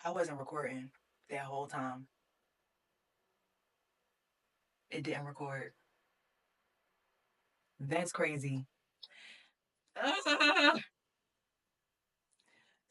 I wasn't recording that whole time. It didn't record. That's crazy.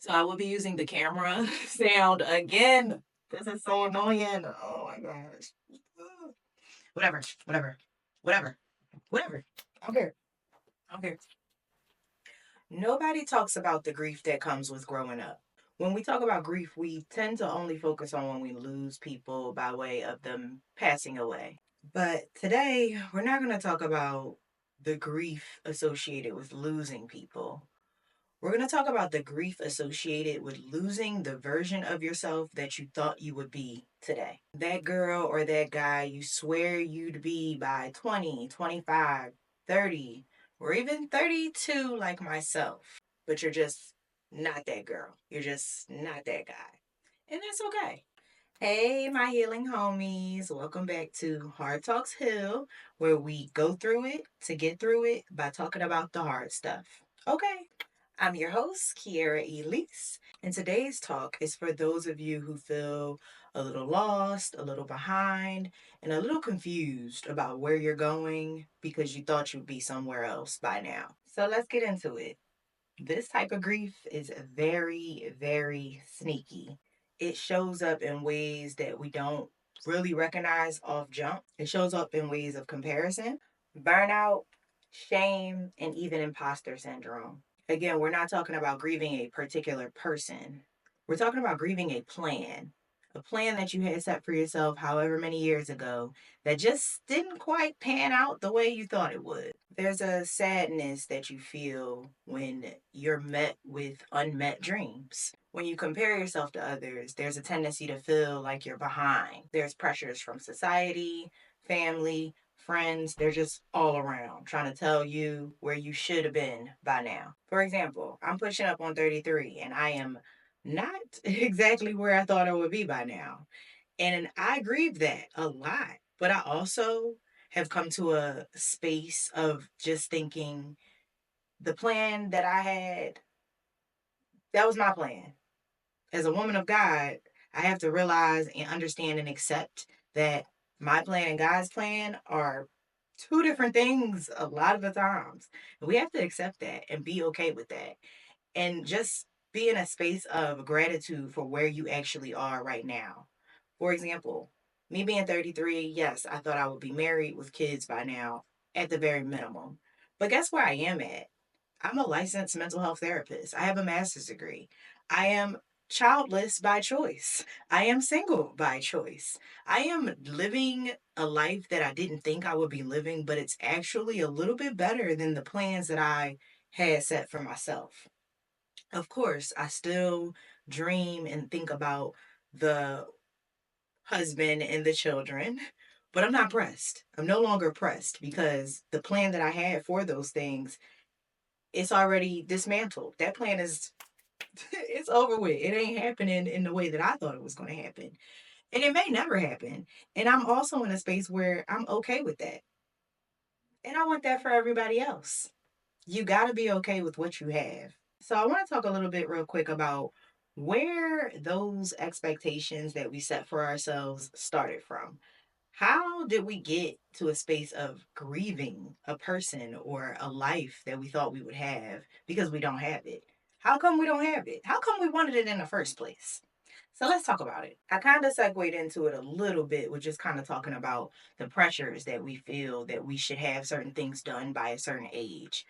So I will be using the camera sound again. This is so annoying. Oh my gosh. Whatever, whatever, whatever, whatever. I don't care. I don't care. Nobody talks about the grief that comes with growing up. When we talk about grief, we tend to only focus on when we lose people by way of them passing away. But today, we're not going to talk about the grief associated with losing people. We're going to talk about the grief associated with losing the version of yourself that you thought you would be today. That girl or that guy you swear you'd be by 20, 25, 30, or even 32, like myself. But you're just not that girl. You're just not that guy. And that's okay. Hey, my healing homies. Welcome back to Hard Talks Hill, where we go through it to get through it by talking about the hard stuff. Okay, I'm your host, Kiera Elise, and today's talk is for those of you who feel a little lost, a little behind, and a little confused about where you're going because you thought you'd be somewhere else by now. So let's get into it. This type of grief is very, very sneaky. It shows up in ways that we don't really recognize off jump. It shows up in ways of comparison, burnout, shame, and even imposter syndrome. Again, we're not talking about grieving a particular person. We're talking about grieving a plan that you had set for yourself however many years ago that just didn't quite pan out the way you thought it would. There's a sadness that you feel when you're met with unmet dreams. When you compare yourself to others, there's a tendency to feel like you're behind. There's pressures from society, family, friends, they're just all around trying to tell you where you should have been by now. For example, I'm pushing up on 33 and I am not exactly where I thought I would be by now. And I grieve that a lot. But I also have come to a space of just thinking the plan that I had, that was my plan. As a woman of God, I have to realize and understand and accept that my plan and God's plan are two different things a lot of the times. We have to accept that and be okay with that. And just be in a space of gratitude for where you actually are right now. For example, me being 33, yes, I thought I would be married with kids by now at the very minimum. But guess where I am at? I'm a licensed mental health therapist. I have a master's degree. I am childless by choice. I am single by choice. I am living a life that I didn't think I would be living, but it's actually a little bit better than the plans that I had set for myself. Of course, I still dream and think about the husband and the children, but I'm not pressed. I'm no longer pressed because the plan that I had for those things, it's already dismantled. That plan is it's over with. It ain't happening in the way that I thought it was going to happen. And it may never happen. And I'm also in a space where I'm okay with that. And I want that for everybody else. You got to be okay with what you have. So I want to talk a little bit real quick about where those expectations that we set for ourselves started from. How did we get to a space of grieving a person or a life that we thought we would have because we don't have it? How come we don't have it? How come we wanted it in the first place? So let's talk about it. I kind of segued into it a little bit with just kind of talking about the pressures that we feel that we should have certain things done by a certain age.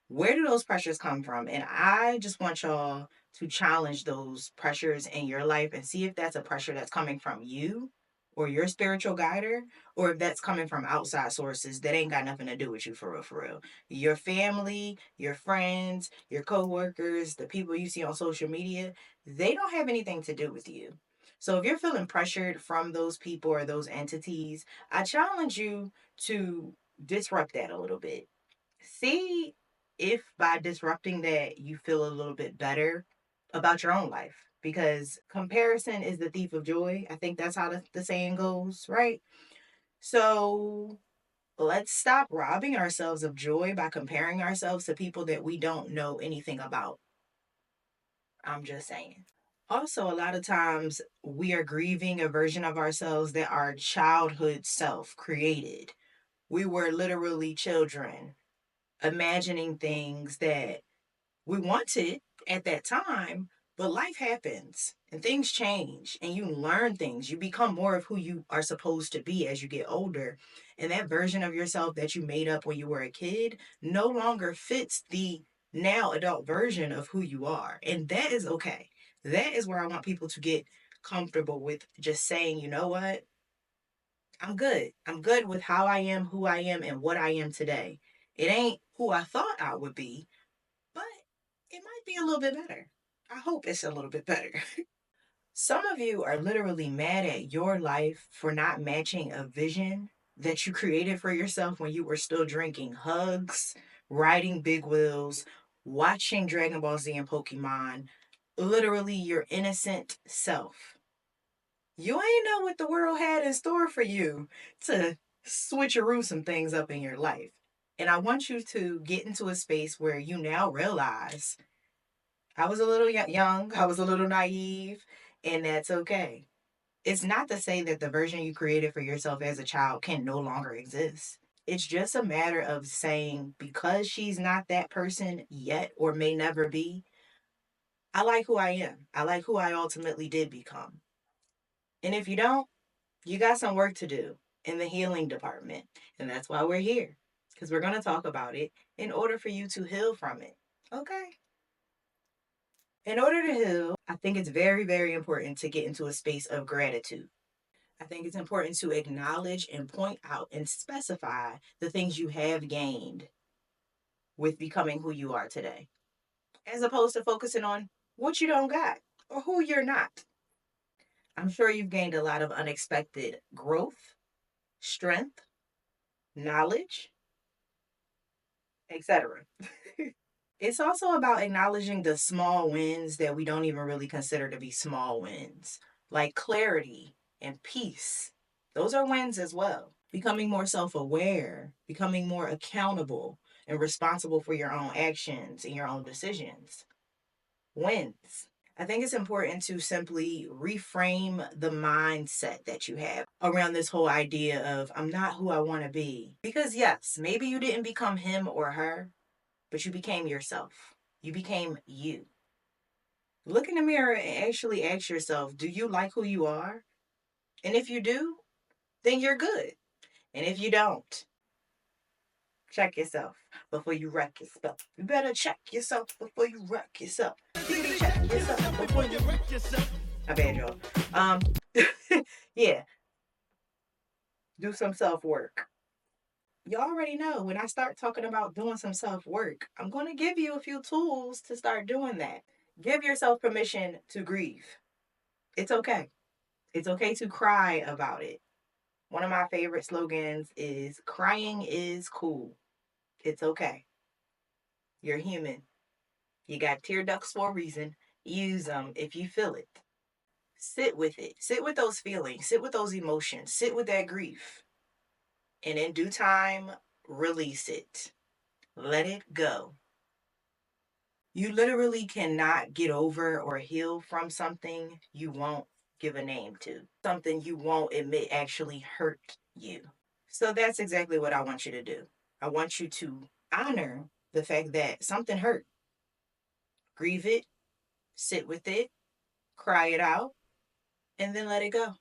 Where do those pressures come from? And I just want y'all to challenge those pressures in your life and see if that's a pressure that's coming from you or your spiritual guider, or if that's coming from outside sources that ain't got nothing to do with you for real, for real. Your family, your friends, your coworkers, the people you see on social media, they don't have anything to do with you. So if you're feeling pressured from those people or those entities, I challenge you to disrupt that a little bit. See if by disrupting that you feel a little bit better about your own life, because comparison is the thief of joy. I think that's how the saying goes, right? So Let's stop robbing ourselves of joy by comparing ourselves to people that we don't know anything about. I'm just saying. Also, a lot of times we are grieving a version of ourselves that our childhood self created. We were literally children, imagining things that we wanted at that time, but life happens and things change and you learn things. You become more of who you are supposed to be as you get older. And that version of yourself that you made up when you were a kid no longer fits the now adult version of who you are. And that is okay. That is where I want people to get comfortable with just saying, you know what? I'm good. I'm good with how I am, who I am, and what I am today. It ain't who I thought I would be, but it might be a little bit better. I hope it's a little bit better. Some of you are literally mad at your life for not matching a vision that you created for yourself when you were still drinking hugs, riding big wheels, watching Dragon Ball Z and Pokemon, literally your innocent self. You ain't know what the world had in store for you to switcheroo some things up in your life. And I want you to get into a space where you now realize I was a little young, I was a little naive, and that's okay. It's not to say that the version you created for yourself as a child can no longer exist. It's just a matter of saying, because she's not that person yet or may never be, I like who I am. I like who I ultimately did become. And if you don't, you got some work to do in the healing department. And that's why we're here, because we're going to talk about it in order for you to heal from it. Okay? In order to heal, I think it's very, very important to get into a space of gratitude. I think it's important to acknowledge and point out and specify the things you have gained with becoming who you are today, as opposed to focusing on what you don't got or who you're not. I'm sure you've gained a lot of unexpected growth, strength, knowledge, etc. It's also about acknowledging the small wins that we don't even really consider to be small wins, like clarity and peace. Those are wins as well. Becoming more self aware, becoming more accountable and responsible for your own actions and your own decisions. Wins. I think it's important to simply reframe the mindset that you have around this whole idea of, I'm not who I want to be. Because, yes, maybe you didn't become him or her, but you became yourself. You became you. Look in the mirror and actually ask yourself, do you like who you are? And if you do, then you're good. And if you don't, check yourself before you wreck yourself. You better check yourself before you wreck yourself. You better check yourself before you wreck yourself. My bad, y'all. Um, yeah, do some self work. You already know when I start talking about doing some self work, I'm going to give you a few tools to start doing that. Give yourself permission to grieve. It's okay. It's okay to cry about it. One of my favorite slogans is crying is cool. It's okay. You're human. You got tear ducts for a reason. Use them if you feel it. Sit with it. Sit with those feelings. Sit with those emotions. Sit with that grief. And in due time, release it. Let it go. You literally cannot get over or heal from something you won't give a name to, something you won't admit actually hurt you. So that's exactly what I want you to do. I want you to honor the fact that something hurt, grieve it, sit with it, cry it out, and then let it go.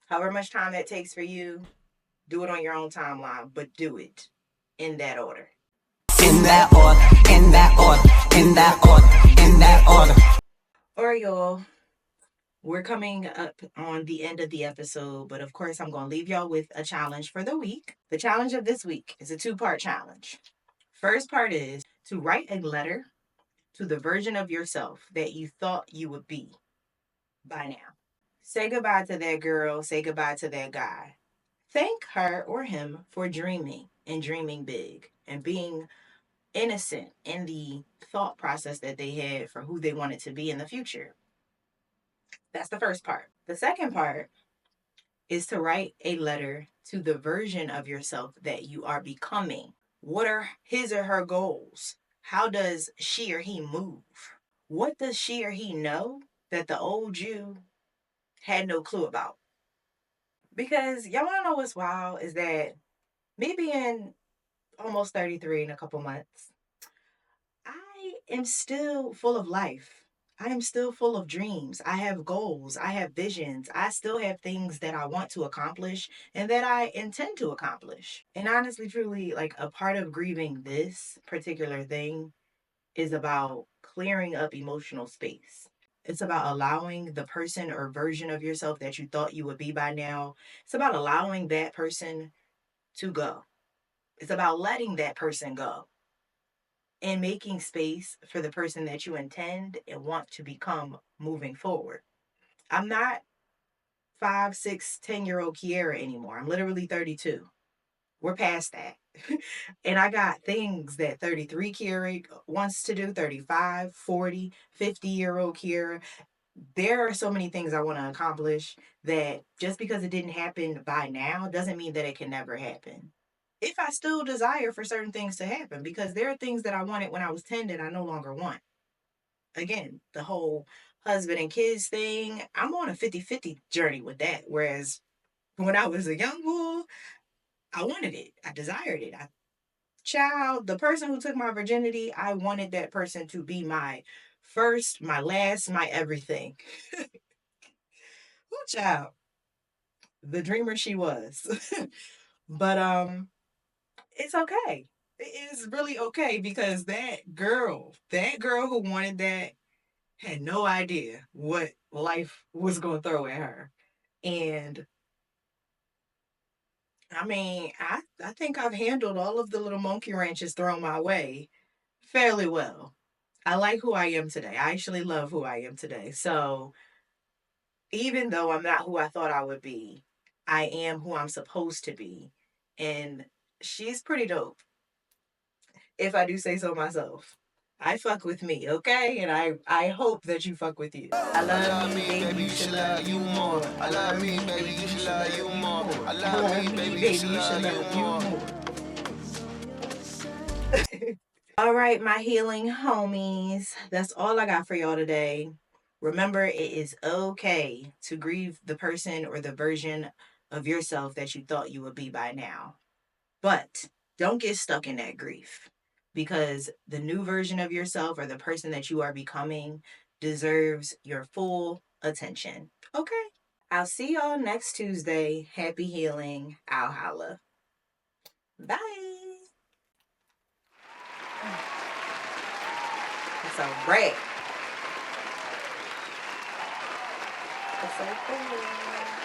However much time that takes for you, do it on your own timeline, but do it in that order. In that order, in that order, in that order, in that order. All right, y'all. We're coming up on the end of the episode, but of course, I'm going to leave y'all with a challenge for the week. The challenge of this week is a two-part challenge. First part is to write a letter to the version of yourself that you thought you would be by now. Say goodbye to that girl, say goodbye to that guy. Thank her or him for dreaming and dreaming big and being innocent in the thought process that they had for who they wanted to be in the future. That's the first part. The second part is to write a letter to the version of yourself that you are becoming. What are his or her goals? How does she or he move? What does she or he know that the old you had no clue about? Because y'all wanna know what's wild is that me being almost 33 in a couple months, I am still full of life. I am still full of dreams. I have goals. I have visions. I still have things that I want to accomplish and that I intend to accomplish. And honestly, truly, like a part of grieving this particular thing is about clearing up emotional space. It's about allowing the person or version of yourself that you thought you would be by now, it's about allowing that person to go. It's about letting that person go and making space for the person that you intend and want to become moving forward. I'm not 5, 6, 10-year old Kiera anymore. I'm literally 32. We're past that. And I got things that 33 Kiera wants to do, 35, 40, 50-year-old Kiera. There are so many things I want to accomplish that just because it didn't happen by now doesn't mean that it can never happen. If I still desire for certain things to happen, because there are things that I wanted when I was 10 that I no longer want. Again, the whole husband and kids thing, I'm on a 50-50 journey with that. Whereas when I was a young boy, I wanted it. I desired it. The person who took my virginity, I wanted that person to be my first, my last, my everything. Ooh, child, the dreamer she was. But it's okay. It is really okay because that girl who wanted that had no idea what life was going to throw at her. And I mean, I think I've handled all of the little monkey wrenches thrown my way fairly well. I like who I am today. I actually love who I am today. So even though I'm not who I thought I would be, I am who I'm supposed to be. And she's pretty dope, if I do say so myself. I fuck with me, okay? And I hope that you fuck with you. I love me, baby, you should love you more. I love me, baby, you should love you more. I love me, baby, you should love you more. All right, my healing homies. That's all I got for y'all today. Remember, it is okay to grieve the person or the version of yourself that you thought you would be by now. But don't get stuck in that grief because the new version of yourself or the person that you are becoming deserves your full attention. Okay? I'll see y'all next Tuesday. Happy healing. I'll holla. Bye. It's a wrap. It's okay.